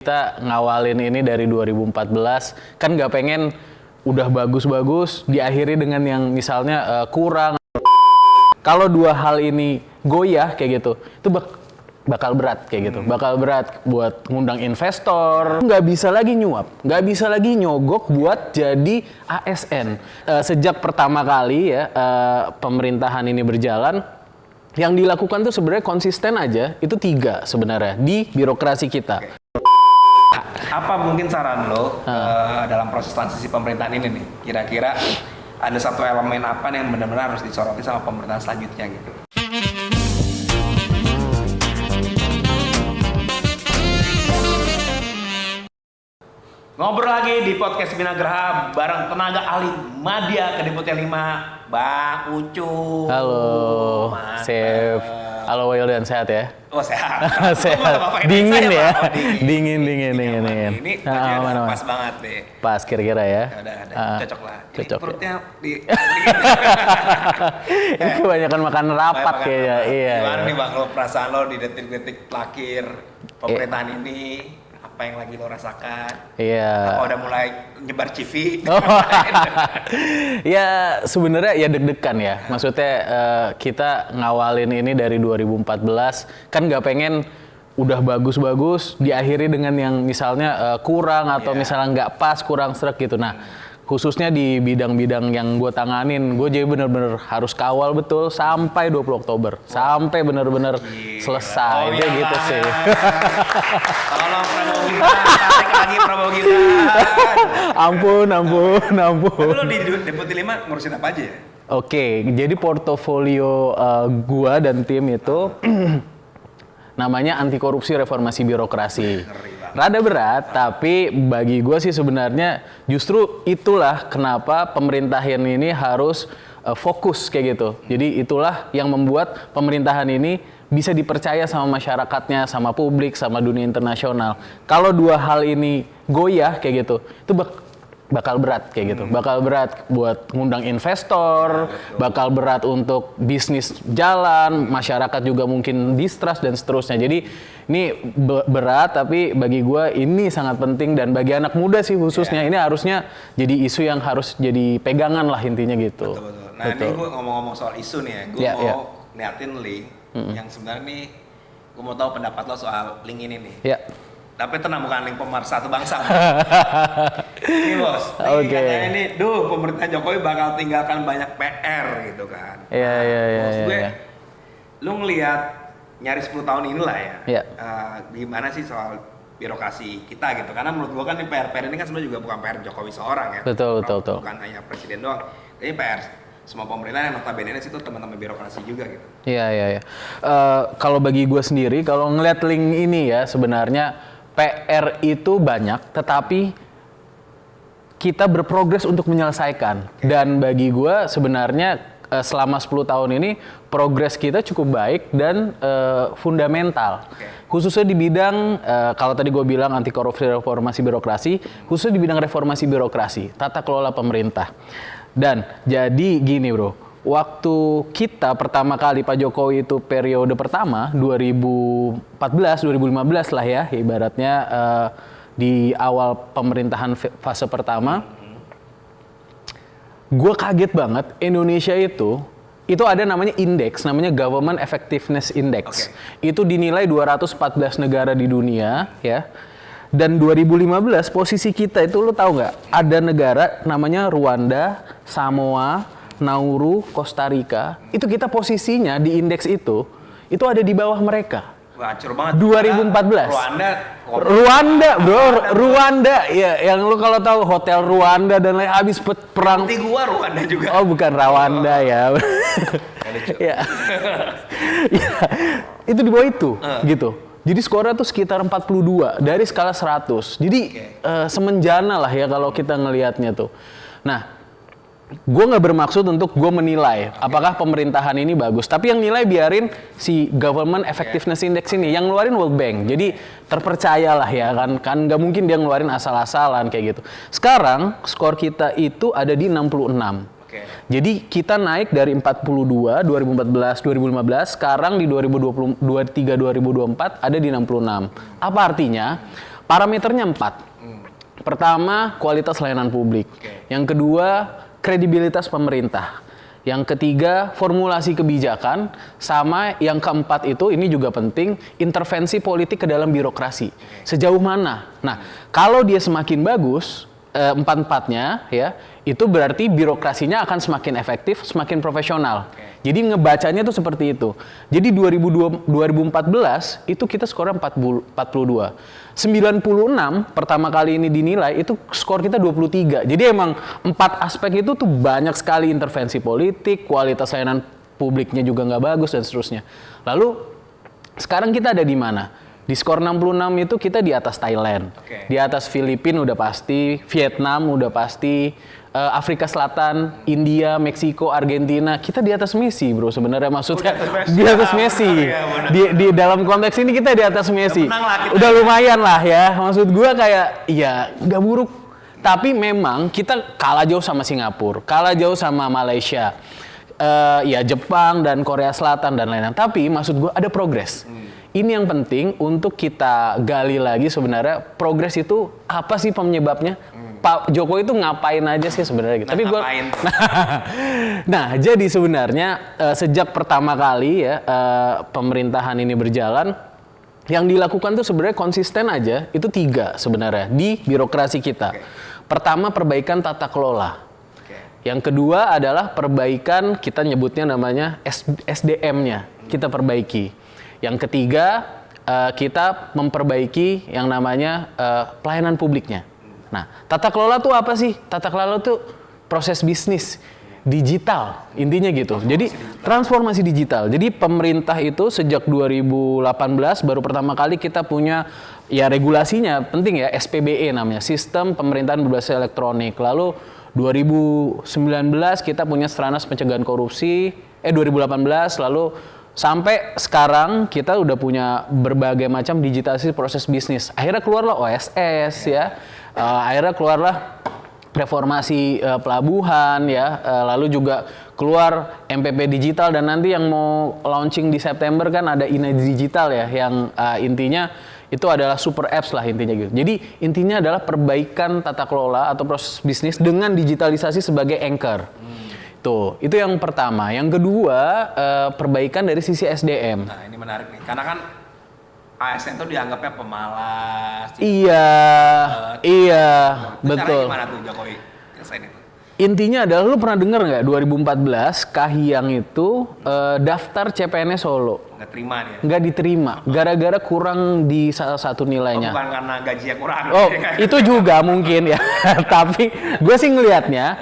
Kita ngawalin ini dari 2014, kan nggak pengen udah bagus-bagus diakhiri dengan yang misalnya kurang. Kalau dua hal ini goyah kayak gitu, itu bakal berat kayak gitu. Bakal berat buat ngundang investor, nggak bisa lagi nyuap, nggak bisa lagi nyogok buat jadi ASN. Sejak pertama kali ya pemerintahan ini berjalan, yang dilakukan tuh sebenarnya konsisten aja, itu 3 sebenarnya di birokrasi kita. Apa mungkin saran lo dalam proses transisi pemerintahan ini nih? Kira-kira ada satu elemen apa yang benar-benar harus disoroti sama pemerintahan selanjutnya gitu? Ngobrol lagi di podcast Binagraha bareng tenaga ahli Madya Kedeputian 5, Bang Ucu. Halo, Chef. Halo Wildan, sehat ya? Oh sehat. Sehat. Dingin ya? Dingin. Ini Aman. pas banget deh. Pas kira-kira ya? Udah, cocok lah. Cocok. Ini perutnya di Ini kebanyakan makan rapat kayaknya. Iya. Gimana nih Bang, lo perasaan lo di detik-detik terakhir pemerintahan ini? Apa yang lagi lo rasakan? Iya. Apa udah mulai nyebar CV? Ya sebenarnya ya deg-degan ya. Maksudnya kita ngawalin ini dari 2014, kan nggak pengen udah bagus-bagus diakhiri dengan yang misalnya kurang atau misalnya nggak pas, kurang srek gitu. Nah, khususnya di bidang-bidang yang gue tanganin, gue jadi bener-bener harus kawal betul sampai 20 Oktober. Sampai bener-bener selesai, itu gitu sih. Tolong Prabowo Gibran, tarik lagi Prabowo Gibran. Ampun. Tapi lo di Deputi 5 ngurusin apa aja ya? Oke, jadi portofolio gua dan tim itu namanya anti korupsi reformasi birokrasi. Rada berat, tapi bagi gue sih sebenarnya justru itulah kenapa pemerintahan ini harus fokus kayak gitu. Jadi itulah yang membuat pemerintahan ini bisa dipercaya sama masyarakatnya, sama publik, sama dunia internasional. Kalau dua hal ini goyah kayak gitu, itu bakal berat kayak gitu. Bakal berat buat ngundang investor, bakal berat untuk bisnis jalan, masyarakat juga mungkin distrust dan seterusnya. Jadi ini berat, tapi bagi gue ini sangat penting, dan bagi anak muda sih khususnya ini harusnya jadi isu yang harus jadi pegangan lah intinya gitu. Betul. Nah ini gue ngomong-ngomong soal isu nih ya, gue mau liatin link yang sebenarnya nih gue mau tahu pendapat lo soal link ini nih. Ya. Tapi tenang, bukan link pemersatu bangsa. Ini bos, katanya ini, pemerintahan Jokowi bakal tinggalkan banyak PR gitu kan. Iya. Maksud gue, lu ngelihat nyaris 10 tahun inilah ya, gimana sih soal birokrasi kita gitu. Karena menurut gue kan PR ini kan sebenarnya juga bukan PR Jokowi seorang ya. Betul. Bukan hanya presiden doang, ini PR semua pemerintah yang notabene itu teman-teman birokrasi juga gitu. Iya. Kalau bagi gue sendiri, kalau ngeliat link ini ya sebenarnya PR itu banyak, tetapi kita berprogres untuk menyelesaikan. Dan bagi gue sebenarnya selama 10 tahun ini progres kita cukup baik dan fundamental. Khususnya di bidang, kalau tadi gue bilang anti korupsi reformasi birokrasi, khususnya di bidang reformasi birokrasi, tata kelola pemerintah. Dan jadi gini bro, waktu kita pertama kali Pak Jokowi itu periode pertama 2014-2015 lah ya ibaratnya di awal pemerintahan fase pertama, gue kaget banget Indonesia itu ada namanya indeks, namanya Government Effectiveness Index. Itu dinilai 214 negara di dunia ya. Dan 2015 posisi kita itu lo tahu nggak? Ada negara namanya Rwanda, Samoa, Nauru, Costa Rica. Itu kita posisinya di indeks itu ada di bawah mereka. Wah, hancur banget. 2014. Rwanda ya, yang lu kalau tahu hotel Rwanda dan lain habis perang. Nanti gua Rwanda juga. Oh, bukan Rwanda ya. Ya. Itu di bawah itu gitu. Jadi skornya tuh sekitar 42 dari skala 100. Jadi semenjana lah ya kalau kita ngelihatnya tuh. Nah, gue nggak bermaksud untuk gue menilai apakah pemerintahan ini bagus, tapi yang nilai biarin si Government Effectiveness Index ini, yang ngeluarin World Bank. Jadi terpercayalah ya kan nggak mungkin dia ngeluarin asal-asalan kayak gitu. Sekarang skor kita itu ada di 66. Jadi kita naik dari 42 2014 2015, sekarang di 2023 2024 ada di 66. Apa artinya? parameternya 4. Pertama, kualitas layanan publik. Yang kedua, kredibilitas pemerintah. Yang ketiga, formulasi kebijakan. Sama yang keempat itu, ini juga penting, intervensi politik ke dalam birokrasi. Sejauh mana? Nah, kalau dia semakin bagus, empat-empatnya ya, itu berarti birokrasinya akan semakin efektif, semakin profesional. Jadi ngebacanya tuh seperti itu. Jadi 2014 itu kita skornya 42. 96 pertama kali ini dinilai itu skor kita 23. Jadi emang 4 aspek itu tuh banyak sekali, intervensi politik, kualitas layanan publiknya juga nggak bagus dan seterusnya. Lalu sekarang kita ada di mana? Di skor 66 itu kita di atas Thailand, di atas Filipina udah pasti, Vietnam udah pasti, Afrika Selatan, India, Meksiko, Argentina, kita di atas Messi bro sebenarnya, maksudnya di atas Messi. Di dalam konteks ini kita di atas Messi. Udah lumayan lah ya, maksud gua kayak ya nggak buruk. Tapi memang kita kalah jauh sama Singapura, kalah jauh sama Malaysia, ya Jepang dan Korea Selatan dan lain-lain. Tapi maksud gua ada progres. Ini yang penting untuk kita gali lagi sebenarnya, progres itu apa sih penyebabnya? Pak Jokowi itu ngapain aja sih sebenarnya gitu. Tapi gua Nah, jadi sebenarnya sejak pertama kali ya pemerintahan ini berjalan, yang dilakukan tuh sebenarnya konsisten aja, itu 3 sebenarnya di birokrasi kita. Pertama, perbaikan tata kelola. Yang kedua adalah perbaikan, kita nyebutnya namanya SDM-nya, kita perbaiki. Yang ketiga, kita memperbaiki yang namanya pelayanan publiknya. Nah, tata kelola tuh apa sih? Tata kelola tuh proses bisnis digital, intinya gitu. Jadi transformasi digital. Jadi pemerintah itu sejak 2018 baru pertama kali kita punya ya regulasinya penting ya, SPBE namanya, Sistem Pemerintahan Berbasis Elektronik. Lalu 2019 kita punya Stranas Pencegahan Korupsi, 2018, lalu sampai sekarang kita udah punya berbagai macam digitalisasi proses bisnis. Akhirnya keluarlah OSS ya, akhirnya keluarlah reformasi pelabuhan ya, lalu juga keluar MPP digital, dan nanti yang mau launching di September kan ada INA Digital ya, yang intinya itu adalah super apps lah intinya gitu. Jadi intinya adalah perbaikan tata kelola atau proses bisnis dengan digitalisasi sebagai anchor. Tuh, itu yang pertama. Yang kedua, perbaikan dari sisi SDM. Nah, ini menarik nih. Karena kan ASN tuh dianggapnya pemalas. Iya, betul. Gimana tuh Jokowi rasain itu? Intinya adalah, lu pernah dengar nggak 2014 Kahiyang itu daftar CPNS Solo? Nggak terima dia. Nggak diterima, gara-gara kurang di salah satu nilainya. Bukan karena gajinya kurang. Oh, itu juga mungkin ya. Tapi gue sih ngelihatnya,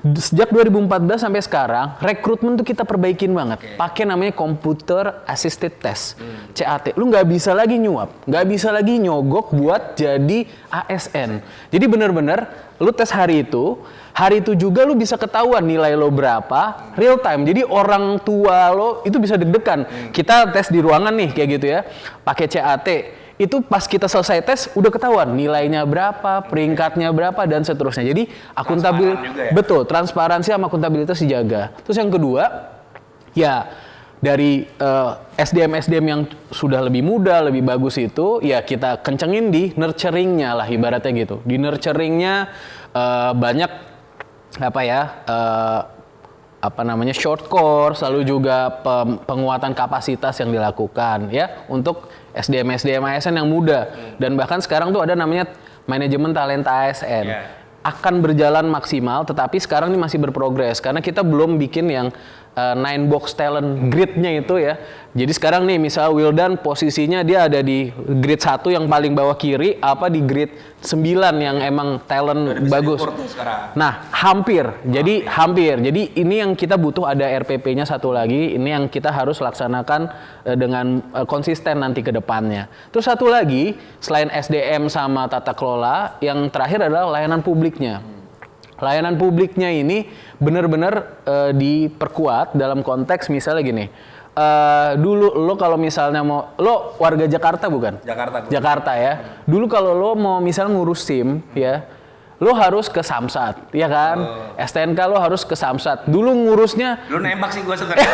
sejak 2014 sampai sekarang, rekrutmen tuh kita perbaikin banget. Pakai namanya Computer Assisted Test, CAT. Lu nggak bisa lagi nyuap, nggak bisa lagi nyogok buat jadi ASN. Jadi bener-bener, lu tes hari itu juga lu bisa ketahuan nilai lo berapa, real time. Jadi orang tua lo itu bisa deg-degan. Kita tes di ruangan nih, kayak gitu ya, pakai CAT. Itu pas kita selesai tes udah ketahuan nilainya berapa, peringkatnya berapa, dan seterusnya. Jadi akuntabilitas, ya? Betul, transparansi sama akuntabilitas dijaga. Terus yang kedua, ya dari SDM yang sudah lebih muda, lebih bagus itu, ya kita kencengin di nurturingnya lah ibaratnya gitu. Di nurturingnya banyak short course, lalu juga penguatan kapasitas yang dilakukan ya untuk SDM ASN yang muda. Dan bahkan sekarang tuh ada namanya manajemen talenta ASN. Akan berjalan maksimal, tetapi sekarang ini masih berprogres karena kita belum bikin yang 9 box talent grid-nya itu ya. Jadi sekarang nih misal Wildan posisinya dia ada di grid 1 yang paling bawah kiri, apa di grid 9 yang emang talent bagus. Nah, hampir. Jadi ini yang kita butuh, ada RPP-nya satu lagi, ini yang kita harus laksanakan dengan konsisten nanti ke depannya. Terus satu lagi, selain SDM sama tata kelola, yang terakhir adalah layanan publiknya. Layanan publiknya ini benar-benar diperkuat dalam konteks misalnya gini. Dulu lo kalau misalnya lo warga Jakarta bukan? Jakarta ya. Dulu kalau lo mau misalnya ngurus SIM ya, lo harus ke Samsat, ya kan? STNK lo harus ke Samsat. Dulu ngurusnya. Lo nembak sih gue sebenarnya.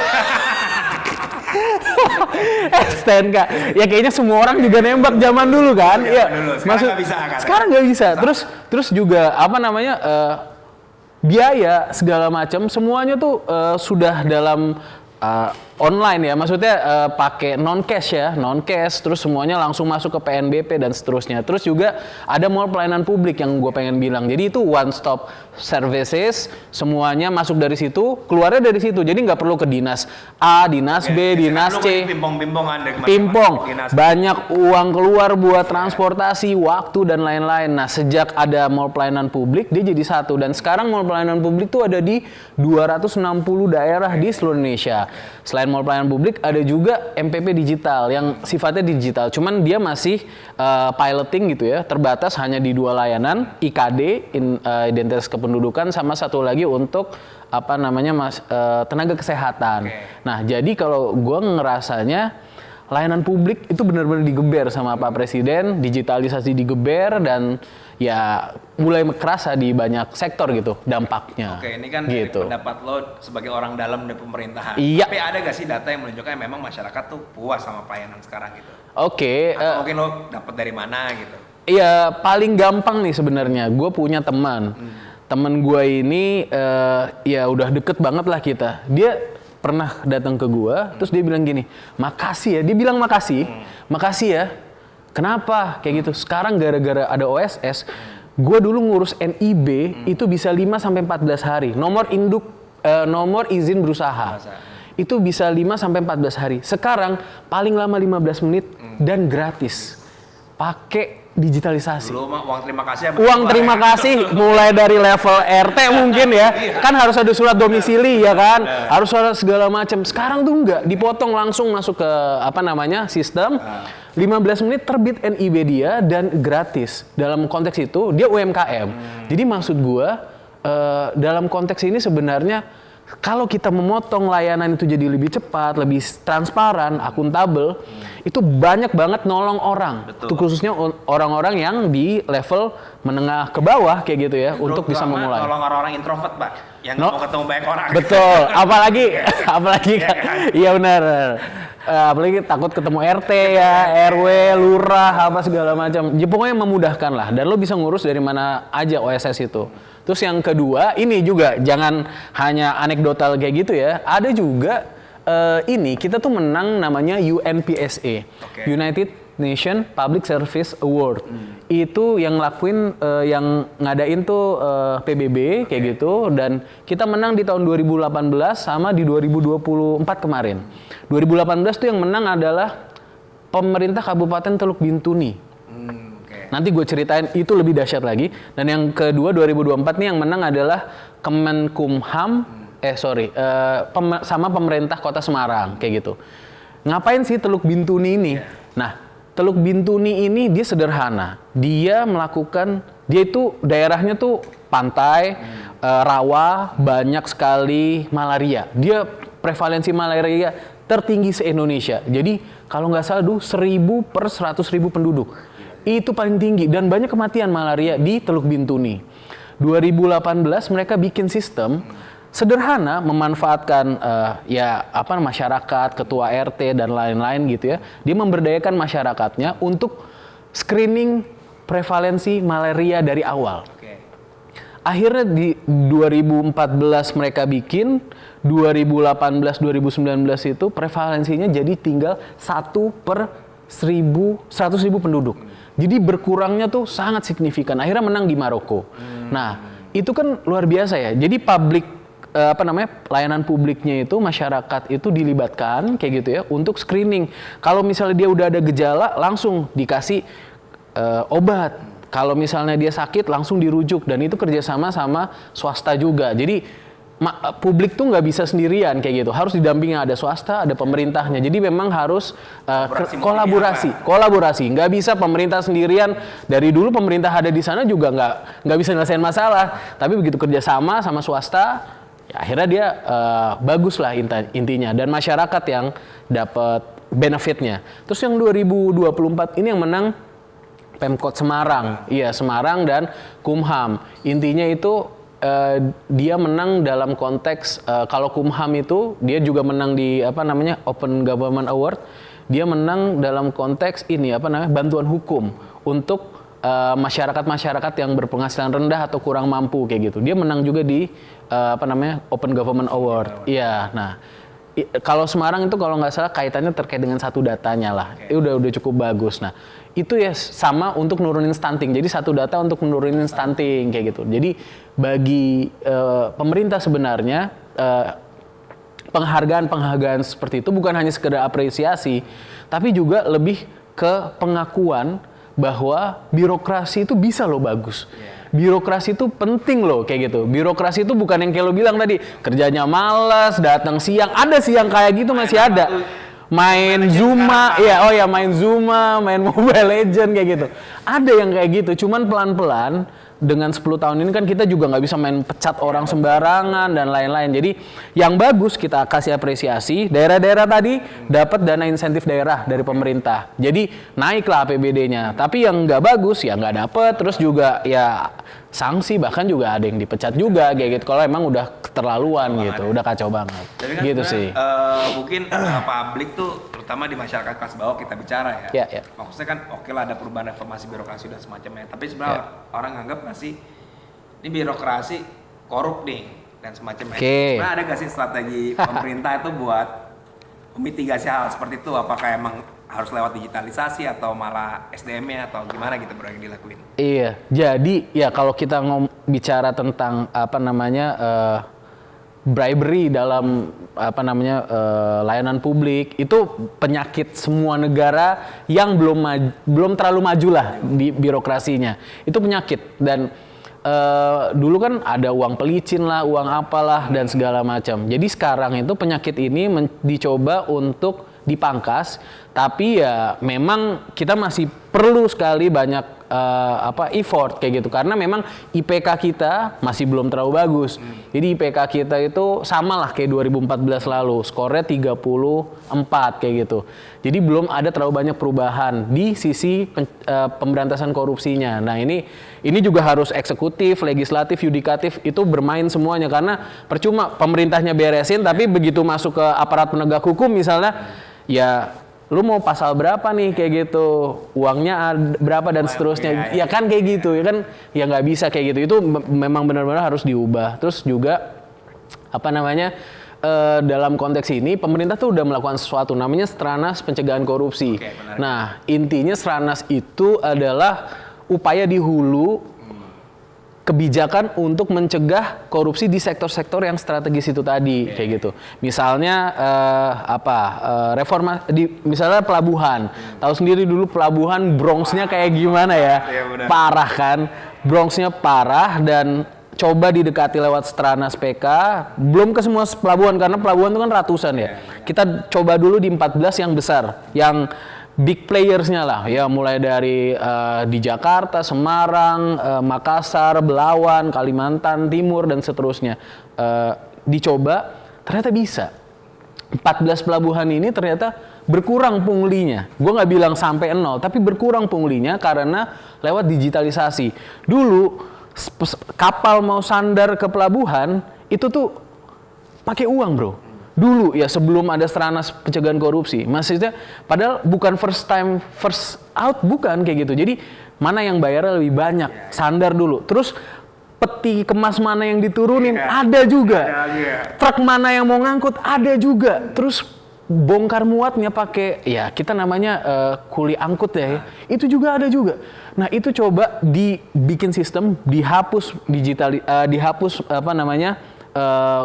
STNK. Ya kayaknya semua orang juga nembak zaman dulu kan. Iya, Ya, dulu. Sekarang nggak bisa kan? Sekarang nggak bisa. Terus juga apa namanya biaya segala macam semuanya tuh sudah dalam online ya, maksudnya pakai non cash, terus semuanya langsung masuk ke PNBP dan seterusnya. Terus juga ada mall pelayanan publik yang gue pengen bilang. Jadi itu one stop services, semuanya masuk dari situ, keluarnya dari situ. Jadi nggak perlu ke dinas A, dinas B, dinas C. Pimpong, banyak uang keluar buat transportasi, waktu dan lain-lain. Nah sejak ada mall pelayanan publik, dia jadi satu. Dan sekarang mall pelayanan publik tuh ada di 260 daerah di seluruh Indonesia. Selain mall pelayanan publik ada juga MPP digital yang sifatnya digital, cuman dia masih piloting gitu ya, terbatas hanya di 2 layanan, IKD identitas kependudukan, sama satu lagi untuk apa namanya tenaga kesehatan. Nah jadi kalau gue ngerasanya layanan publik itu benar-benar digeber sama Pak Presiden, digitalisasi digeber dan ya mulai kerasa di banyak sektor gitu dampaknya. Oke, ini kan gitu. dari pendapat lo sebagai orang dalam dari pemerintahan. Iya. Tapi ada gak sih data yang menunjukkan memang masyarakat tuh puas sama pelayanan sekarang gitu? Oke. Atau mungkin lo dapat dari mana gitu? Iya, paling gampang nih sebenarnya. Gue punya teman. Temen gue ini ya udah deket banget lah kita. Dia pernah datang ke gue, terus dia bilang gini, makasih ya. Dia bilang makasih ya. Kenapa? Kayak gitu. Sekarang gara-gara ada OSS, gue dulu ngurus NIB itu bisa 5-14 hari. Nomor izin berusaha. Itu bisa 5-14 hari. Sekarang paling lama 15 menit dan gratis. Pakai digitalisasi. Dulu mah uang terima kasih. Uang terima kasih mulai dari level RT mungkin ya. Kan harus ada surat domisili ya kan. Harus ada segala macam. Sekarang tuh enggak, dipotong langsung masuk ke apa namanya sistem. 15 menit terbit NIB dia dan gratis. Dalam konteks itu dia UMKM. Jadi maksud gua dalam konteks ini sebenarnya kalau kita memotong layanan itu jadi lebih cepat, lebih transparan, akuntabel, itu banyak banget nolong orang. Betul. Itu khususnya orang-orang yang di level menengah ke bawah kayak gitu ya, untuk bisa memulai. Nolong orang-orang introvert, Pak, yang nggak mau ketemu banyak orang. Betul. Apalagi iya benar. Apalagi takut ketemu RT ya, RW, lurah, apa segala macam. Ya, pokoknya memudahkan lah. Dan lo bisa ngurus dari mana aja OSS itu. Terus yang kedua, ini juga jangan hanya anekdotal kayak gitu ya. Ada juga ini kita tuh menang namanya UNPSA, United Nation Public Service Award. Itu yang ngelakuin, yang ngadain tuh PBB kayak gitu. Dan kita menang di tahun 2018 sama di 2024 kemarin. 2018 tuh yang menang adalah pemerintah Kabupaten Teluk Bintuni. Nanti gue ceritain itu lebih dahsyat lagi. Dan yang kedua 2024 nih yang menang adalah Kemenkumham, sama pemerintah Kota Semarang kayak gitu. Ngapain sih Teluk Bintuni ini? Nah, Teluk Bintuni ini dia sederhana. Dia itu daerahnya tuh pantai, rawa, banyak sekali malaria. Dia prevalensi malaria tertinggi se-Indonesia. Jadi kalau nggak salah 1.000 per 100.000 penduduk. Itu paling tinggi dan banyak kematian malaria di Teluk Bintuni. 2018 mereka bikin sistem sederhana memanfaatkan masyarakat, ketua RT dan lain-lain gitu ya. Dia memberdayakan masyarakatnya untuk screening prevalensi malaria dari awal. Akhirnya di 2014 mereka bikin, 2018-2019 itu prevalensinya jadi tinggal 1 per 100.000 penduduk. Jadi berkurangnya tuh sangat signifikan. Akhirnya menang di Maroko. Nah, itu kan luar biasa ya. Jadi layanan publiknya itu, masyarakat itu dilibatkan kayak gitu ya untuk screening. Kalau misalnya dia udah ada gejala, langsung dikasih obat. Kalau misalnya dia sakit, langsung dirujuk. Dan itu kerjasama sama swasta juga. Jadi publik tuh nggak bisa sendirian kayak gitu, harus didampingi ada swasta, ada pemerintahnya. Jadi memang harus kolaborasi. Nggak bisa pemerintah sendirian. Dari dulu pemerintah ada di sana juga nggak bisa nyelesain masalah. Tapi begitu kerjasama sama swasta, ya akhirnya dia bagus lah intinya. Dan masyarakat yang dapat benefitnya. Terus yang 2024 ini yang menang Pemkot Semarang, iya Semarang dan Kumham. Intinya itu dia menang dalam konteks kalau Kumham itu dia juga menang di Open Government Award. Dia menang dalam konteks bantuan hukum untuk masyarakat yang berpenghasilan rendah atau kurang mampu kayak gitu. Dia menang juga di Open Government Award. Iya. Nah, kalau Semarang itu kalau nggak salah kaitannya terkait dengan satu datanya lah. Udah cukup bagus. Nah, itu ya sama untuk nurunin stunting. Jadi satu data untuk nurunin stunting kayak gitu. Jadi bagi pemerintah sebenarnya penghargaan seperti itu bukan hanya sekedar apresiasi, tapi juga lebih ke pengakuan bahwa birokrasi itu bisa loh bagus. Birokrasi itu penting loh kayak gitu. Birokrasi itu bukan yang kayak lo bilang tadi, kerjanya malas, datang siang. Ada siang kayak gitu masih ada. Main Zuma, main Zuma, main Mobile Legend kayak gitu. Ada yang kayak gitu, cuman pelan-pelan. Dengan 10 tahun ini kan kita juga nggak bisa main pecat orang sembarangan dan lain-lain. Jadi yang bagus kita kasih apresiasi. Daerah-daerah tadi dapat dana insentif daerah dari pemerintah. Jadi naiklah APBD-nya. Tapi yang nggak bagus ya nggak dapet. Terus juga ya sanksi, bahkan juga ada yang dipecat juga kayak gitu. Kalau emang udah keterlaluan gitu, udah kacau banget. Tapi kan gitu sih. Mungkin publik tuh terutama di masyarakat kelas bawah kita bicara ya. Maksudnya kan oke lah ada perubahan reformasi birokrasi dan semacamnya. Tapi sebenarnya orang nganggap nggak sih ini birokrasi korup nih dan semacamnya. Sebenarnya ada nggak sih strategi pemerintah itu buat memitigasi hal seperti itu? Apakah emang harus lewat digitalisasi atau malah SDM-nya atau gimana gitu bro yang dilakuin? Iya, jadi ya kalau kita bicara tentang bribery dalam layanan publik itu penyakit semua negara yang belum terlalu maju lah di birokrasinya. Itu penyakit dan dulu kan ada uang pelicin lah, uang apalah dan segala macam. Jadi sekarang itu penyakit ini dicoba untuk dipangkas, tapi ya memang kita masih perlu sekali banyak effort kayak gitu karena memang IPK kita masih belum terlalu bagus. Jadi IPK kita itu sama lah kayak 2014 lalu, skornya 34 kayak gitu. Jadi belum ada terlalu banyak perubahan di sisi pemberantasan korupsinya. Nah, ini juga harus eksekutif, legislatif, yudikatif itu bermain semuanya karena percuma pemerintahnya beresin tapi begitu masuk ke aparat penegak hukum misalnya ya lu mau pasal berapa nih kayak gitu, uangnya berapa dan seterusnya, ya kan kayak gitu, ya kan ya nggak bisa kayak gitu, itu memang benar-benar harus diubah. Terus juga dalam konteks ini pemerintah tuh udah melakukan sesuatu namanya Stranas Pencegahan Korupsi. Nah intinya Stranas itu adalah upaya di hulu kebijakan untuk mencegah korupsi di sektor-sektor yang strategis itu tadi kayak gitu. Misalnya misalnya pelabuhan. Tahu sendiri dulu pelabuhan Bronx-nya kayak gimana ya? Parah kan? Bronx-nya parah dan coba didekati lewat Stranas PK, belum ke semua pelabuhan karena pelabuhan itu kan ratusan ya. Kita coba dulu di 14 yang besar, yang big players-nya lah, ya mulai dari di Jakarta, Semarang, Makassar, Belawan, Kalimantan Timur dan seterusnya. Dicoba, ternyata bisa. 14 pelabuhan ini ternyata berkurang punglinya. Gue nggak bilang sampai 0, tapi berkurang punglinya karena lewat digitalisasi. Dulu kapal mau sandar ke pelabuhan itu tuh pakai uang bro. Dulu ya sebelum ada Stranas Pencegahan Korupsi, maksudnya padahal bukan first time first out, bukan kayak gitu. Jadi mana yang bayarnya lebih banyak, sandar dulu. Terus peti kemas mana yang diturunin ada juga. Truk mana yang mau ngangkut ada juga. Terus bongkar muatnya pakai ya kita namanya kuli angkut ya. Itu juga ada juga. Nah, itu coba dibikin sistem, dihapus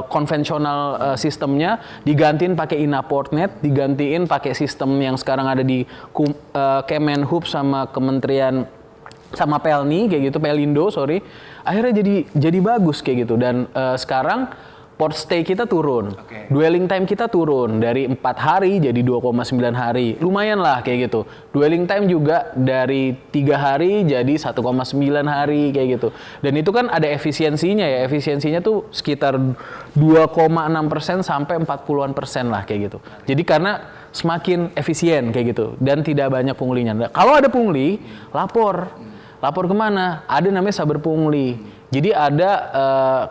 konvensional sistemnya, digantiin pakai Inaportnet, digantiin pakai sistem yang sekarang ada di Kemenhub sama Kementerian sama Pelni kayak gitu, Pelindo akhirnya jadi bagus kayak gitu. Dan sekarang port stay kita turun, dwelling time kita turun dari 4 hari jadi 2,9 hari, lumayan lah kayak gitu. Dwelling time juga dari 3 hari jadi 1,9 hari kayak gitu. Dan itu kan ada efisiensinya ya, efisiensinya tuh sekitar 2,6% sampai 40% lah kayak gitu. Jadi karena semakin efisien kayak gitu dan tidak banyak punglinya. Nah, kalau ada pungli, lapor lapor kemana? Ada namanya Saber Pungli. Jadi ada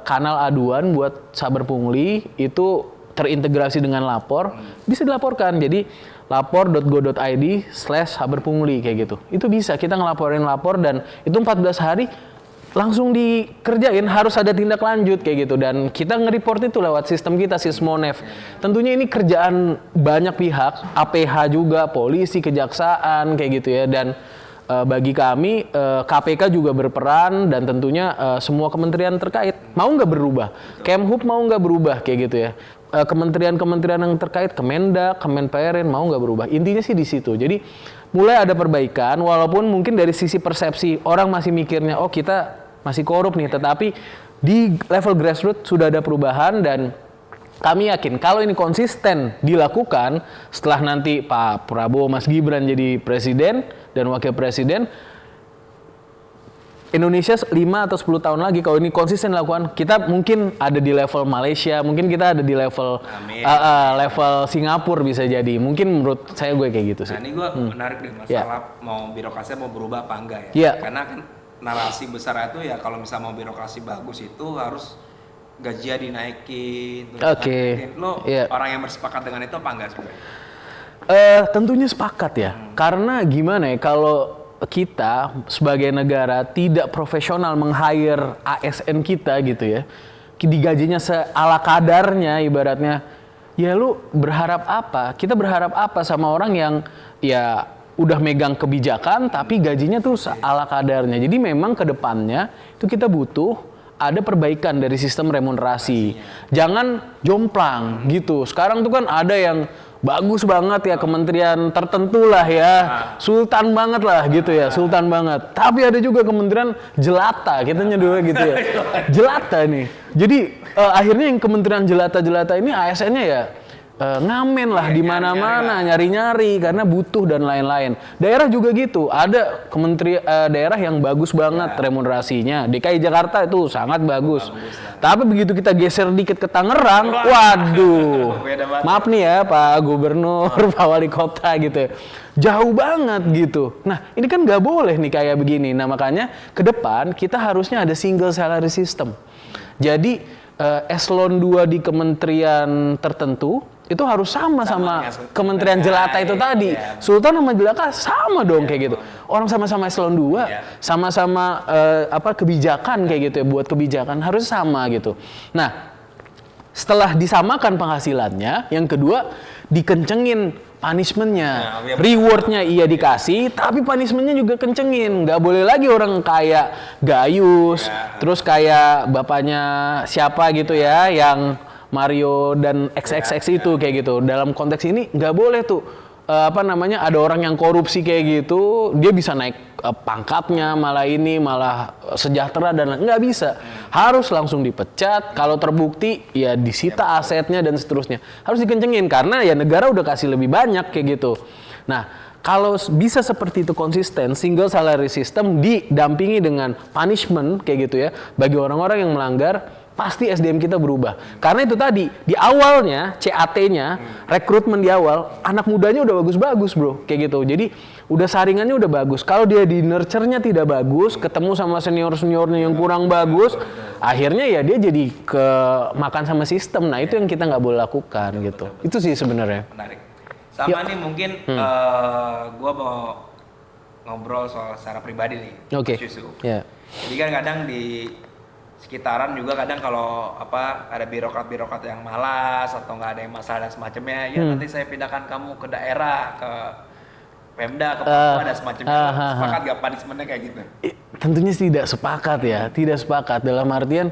kanal aduan buat Saber Pungli itu terintegrasi dengan lapor, bisa dilaporkan. Jadi lapor.go.id/saberpungli kayak gitu. Itu bisa kita ngelaporin lapor dan itu 14 hari langsung dikerjain, harus ada tindak lanjut kayak gitu, dan kita nge-report itu lewat sistem kita Sismonev. Tentunya ini kerjaan banyak pihak, APH juga, polisi, kejaksaan kayak gitu ya, dan bagi kami KPK juga berperan dan tentunya semua kementerian terkait mau nggak berubah, Kemhub mau nggak berubah kayak gitu ya, kementerian-kementerian yang terkait, Kemendak, Kemenperin mau nggak berubah. Intinya sih di situ. Jadi mulai ada perbaikan, walaupun mungkin dari sisi persepsi orang masih mikirnya oh kita masih korup nih, tetapi di level grassroots sudah ada perubahan dan kami yakin kalau ini konsisten dilakukan setelah nanti Pak Prabowo, Mas Gibran jadi presiden dan wakil presiden, Indonesia 5 atau 10 tahun lagi kalau ini konsisten dilakukan, kita mungkin ada di level Malaysia, mungkin kita ada di level level Singapura bisa jadi. Mungkin menurut saya gue kayak gitu sih. Nah ini gue menarik deh masalah mau birokrasi mau berubah apa enggak ya. Karena kan narasi besar itu ya kalau misalnya mau birokrasi bagus itu harus gajinya dinaikin. Lo orang yang bersepakat dengan itu apa enggak sebenarnya? Tentunya sepakat ya. Karena gimana ya, kalau kita sebagai negara tidak profesional meng-hire ASN kita gitu ya, digajinya seala kadarnya ibaratnya, ya lu berharap apa? Kita berharap apa sama orang yang ya udah megang kebijakan tapi gajinya tuh ala kadarnya. Jadi memang ke depannya itu kita butuh ada perbaikan dari sistem remunerasi. Jangan jomplang gitu. Sekarang tuh kan ada yang bagus banget ya, kementerian tertentu lah ya, sultan banget lah gitu ya, sultan banget. Tapi ada juga kementerian jelata, kita nyedul gitu ya. Jelata nih. Jadi akhirnya yang kementerian jelata-jelata ini ASN-nya ya ngamen lah di mana-mana, nyari-nyari karena butuh dan lain-lain. Daerah juga gitu, ada kementerian daerah yang bagus banget remunerasinya. DKI Jakarta itu sangat bagus. Tapi begitu kita geser dikit ke Tangerang, waduh, maaf nih ya Pak Gubernur, Pak Wali Kota gitu ya, jauh banget gitu. Nah ini kan nggak boleh nih kayak begini. Nah makanya ke depan kita harusnya ada single salary system. Jadi eselon 2 di kementerian tertentu itu harus sama kementerian jelata itu tadi. Sultan sama jelata sama dong kayak gitu. Orang sama-sama eselon 2, sama-sama kebijakan kayak gitu ya, buat kebijakan harus sama gitu. Nah, setelah disamakan penghasilannya, yang kedua dikencengin punishment-nya. Reward-nya iya dikasih, tapi punishment-nya juga kencengin. Nggak boleh lagi orang kayak Gayus, terus kayak bapaknya siapa gitu ya, yang Mario dan XXX itu kayak gitu. Dalam konteks ini nggak boleh tuh ada orang yang korupsi kayak gitu, dia bisa naik pangkatnya, malah sejahtera dan nggak bisa. Harus langsung dipecat, kalau terbukti ya disita asetnya dan seterusnya. Harus dikencengin karena ya negara udah kasih lebih banyak kayak gitu. Nah, kalau bisa seperti itu konsisten, single salary system didampingi dengan punishment kayak gitu ya, bagi orang-orang yang melanggar, pasti SDM kita berubah. Karena itu tadi, di awalnya, CAT-nya, rekrutmen di awal, anak mudanya udah bagus-bagus bro, kayak gitu. Jadi, udah saringannya udah bagus. Kalau dia di nurture-nya tidak bagus, ketemu sama senior-seniornya yang kurang bagus, akhirnya ya dia jadi makan sama sistem. Nah, itu yang kita nggak boleh lakukan gitu. Itu sih sebenarnya. Menarik. Sama nih mungkin, gue mau ngobrol soal secara pribadi nih. Oke. Jadi kan kadang di sekitaran juga kadang kalau ada birokrat yang malas atau nggak ada yang masalah dan semacamnya, ya nanti saya pindahkan kamu ke daerah, ke Pemda, ke Papua dan semacamnya. Sepakat nggak punishment-nya kayak gitu? Tentunya tidak sepakat ya, tidak sepakat dalam artian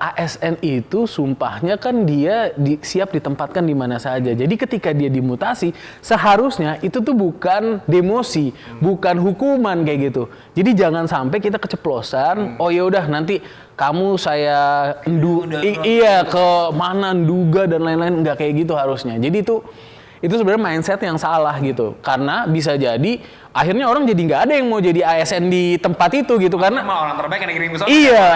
ASN itu sumpahnya kan dia siap ditempatkan di mana saja. Jadi ketika dia dimutasi, seharusnya itu tuh bukan demosi, bukan hukuman kayak gitu. Jadi jangan sampai kita keceplosan, oh ya udah nanti kamu saya ke mana nduga dan lain-lain, nggak kayak gitu harusnya. Jadi itu sebenarnya mindset yang salah gitu. Karena bisa jadi akhirnya orang jadi nggak ada yang mau jadi ASN di tempat itu gitu karena orang terbaik yang dikirim ke sana. Iya,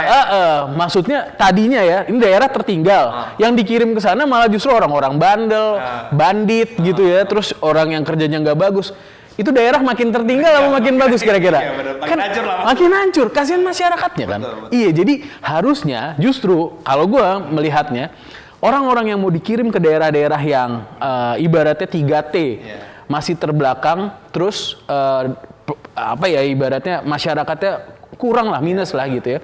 maksudnya tadinya ya ini daerah tertinggal, yang dikirim ke sana malah justru orang-orang bandel, bandit gitu ya, terus orang yang kerjanya nggak bagus. itu daerah makin tertinggal atau makin bagus kira-kira? Iya, bener. Makin Kan hancur lah, Mas. makin hancur, kasihan masyarakatnya kan. Betul. Iya, jadi harusnya justru kalau gue melihatnya orang-orang yang mau dikirim ke daerah-daerah yang ibaratnya 3T masih terbelakang, terus ibaratnya masyarakatnya kurang lah, minus lah gitu ya.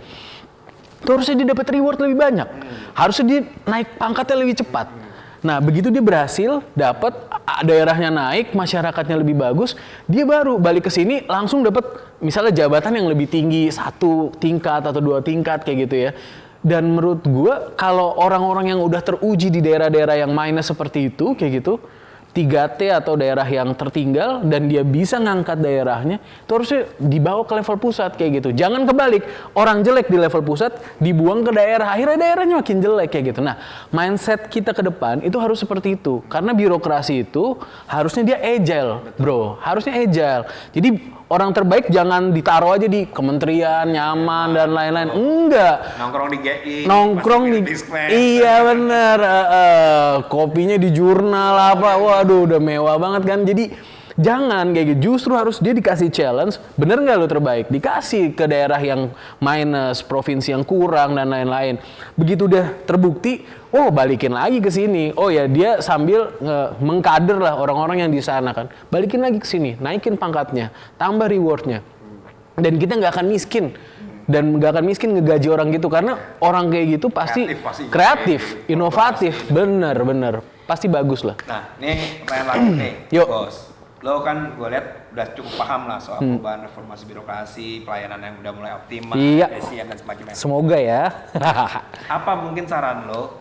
Itu harusnya dia dapat reward lebih banyak. Harusnya dia naik pangkatnya lebih cepat. Nah, begitu dia berhasil, dapat daerahnya naik, masyarakatnya lebih bagus, dia baru balik ke sini langsung dapat misalnya jabatan yang lebih tinggi, 1 tingkat atau 2 tingkat kayak gitu ya. Dan menurut gua kalau orang-orang yang udah teruji di daerah-daerah yang minus seperti itu kayak gitu, 3T atau daerah yang tertinggal dan dia bisa ngangkat daerahnya, itu harusnya dibawa ke level pusat kayak gitu. Jangan kebalik, orang jelek di level pusat dibuang ke daerah, akhirnya daerahnya makin jelek kayak gitu. Nah, mindset kita ke depan itu harus seperti itu. Karena birokrasi itu harusnya dia agile, bro. Harusnya agile. Jadi orang terbaik jangan ditaruh aja di kementerian, nyaman dan lain-lain. Enggak. Nongkrong di GI. Nongkrong di iya bener. Kopinya di jurnal apa. Waduh, udah mewah banget kan. Jadi jangan kayak gitu. Justru harus dia dikasih challenge. Bener nggak lo terbaik? Dikasih ke daerah yang minus, provinsi yang kurang dan lain-lain. Begitu udah terbukti, oh balikin lagi ke sini. Oh ya dia sambil mengkader lah orang-orang yang di sana kan. Balikin lagi ke sini, naikin pangkatnya, tambah rewardnya. Dan kita nggak akan miskin. Dan nggak akan miskin ngegaji orang gitu karena orang kayak gitu pasti kreatif, inovatif, bener, pasti bagus lah. Nah, ini pertanyaan lagi nih, Yuk. Bos. Lo kan gue lihat udah cukup paham lah soal perubahan reformasi birokrasi, pelayanan yang udah mulai optimal, efisien dan sebagainya. Semoga ya. Apa mungkin saran lo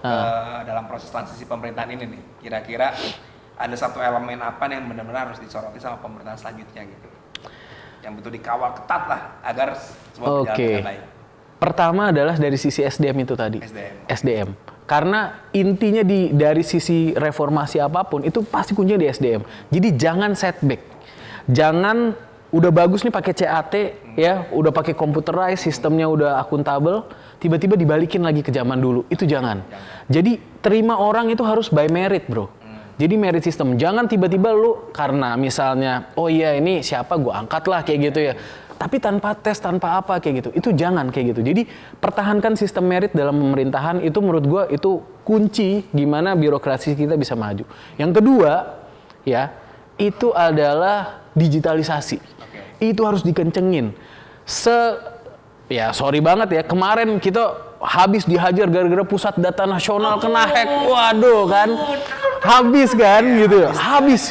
dalam proses transisi pemerintahan ini nih? Kira-kira ada satu elemen apa nih yang benar-benar harus disoroti sama pemerintahan selanjutnya gitu? Yang betul dikawal ketat lah agar semua berjalan dengan baik. Pertama adalah dari sisi SDM itu tadi. SDM. Karena intinya dari sisi reformasi apapun itu pasti kuncinya di SDM. Jadi jangan setback. Jangan udah bagus nih pakai CAT ya, udah pakai computerized, sistemnya udah akuntabel, tiba-tiba dibalikin lagi ke zaman dulu. Itu jangan. Jadi terima orang itu harus by merit, bro. Jadi merit system, jangan tiba-tiba lu karena misalnya, oh iya ini siapa gue angkat lah kayak gitu ya. Tapi tanpa tes, tanpa apa kayak gitu. Itu jangan kayak gitu. Jadi pertahankan sistem merit dalam pemerintahan itu menurut gue itu kunci gimana birokrasi kita bisa maju. Yang kedua ya, itu adalah digitalisasi. Itu harus dikencengin. Ya sorry banget ya, kemarin kita habis dihajar gara-gara pusat data nasional kena hack. Waduh kan. Habis kan gitu. Habis.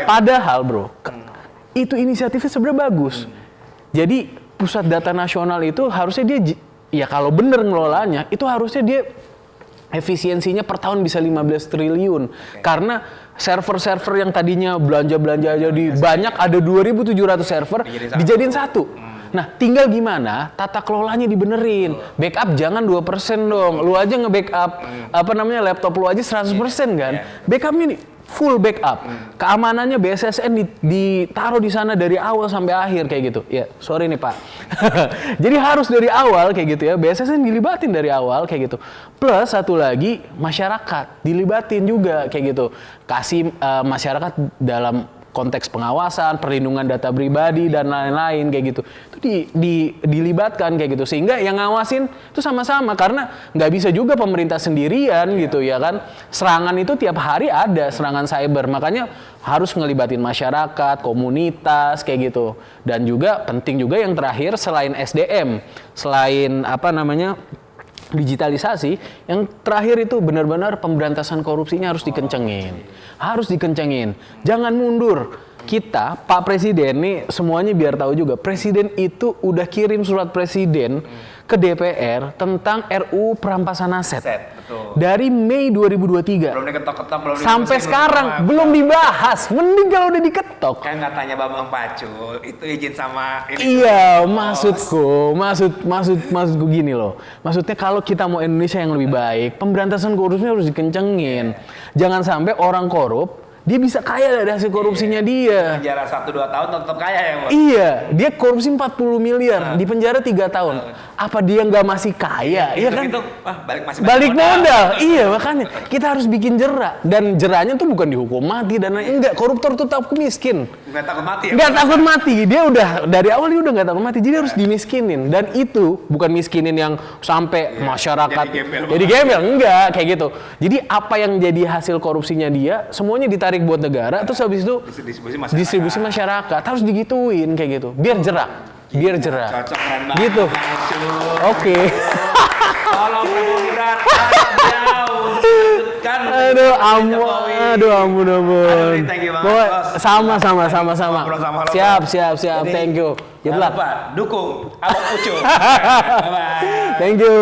Padahal bro, itu inisiatifnya sebenarnya bagus. Jadi pusat data nasional itu harusnya dia, ya kalau bener ngelolanya, itu harusnya dia efisiensinya per tahun bisa 15 triliun. Karena server-server yang tadinya belanja-belanja aja banyak, ada 2.700 server, dijadiin satu. Nah, tinggal gimana tata kelolanya dibenerin. Backup jangan 2% dong. Lu aja nge-backup laptop lu aja 100% kan. Backupnya nih full backup. Keamanannya BSSN ditaruh di sana dari awal sampai akhir kayak gitu. Ya, sorry nih, Pak. Jadi harus dari awal kayak gitu ya. BSSN dilibatin dari awal kayak gitu. Plus satu lagi masyarakat dilibatin juga kayak gitu. Kasih masyarakat dalam konteks pengawasan, perlindungan data pribadi dan lain-lain kayak gitu. Itu dilibatkan kayak gitu sehingga yang ngawasin itu sama-sama karena nggak bisa juga pemerintah sendirian gitu ya kan. Serangan itu tiap hari ada serangan cyber. Makanya harus ngelibatin masyarakat, komunitas kayak gitu. Dan juga penting juga yang terakhir selain SDM, selain digitalisasi, yang terakhir itu benar-benar pemberantasan korupsinya harus dikencengin. Harus dikencengin. Jangan mundur. Kita, Pak Presiden nih semuanya biar tahu juga, Presiden itu udah kirim surat Presiden ke DPR tentang RUU perampasan aset. Betul. Dari Mei 2023. Belum diketok-ketok, sampai sekarang belum dibahas. Mending kalau udah diketok. Kan katanya Bambang Pacul, itu izin sama ini. Iya, maksudku gini loh. Maksudnya kalau kita mau Indonesia yang lebih baik, pemberantasan korupsi harus dikencengin. Jangan sampai orang korup dia bisa kaya dari hasil korupsinya dia. Penjara 1-2 tahun tetap kaya ya, Bos? Iya, dia korupsi 40 miliar, di penjara 3 tahun. Apa dia nggak masih kaya? Iya kan? Balik modal. Iya, makanya kita harus bikin jera. Dan jeranya tuh bukan dihukum mati dan enggak. Koruptor tuh takut miskin. Nggak takut mati ya? Nggak takut mati. Dia udah, dari awal dia udah nggak takut mati. Jadi harus dimiskinin. Dan itu bukan miskinin yang sampai masyarakat jadi gembel. Enggak, kayak gitu. Jadi apa yang jadi hasil korupsinya dia, semuanya ditarik buat negara, terus habis itu distribusi masyarakat. Harus digituin kayak gitu. Biar jerak. Biar jerak. Cocok, keren banget. Gitu. Oke. Kalau Gibran jauh kan. Aduh ampun. Thank you banget. Sama. Siap. Jadi, thank you. Jangan lupa dukung Abang Ucu. Bye bye. Thank you.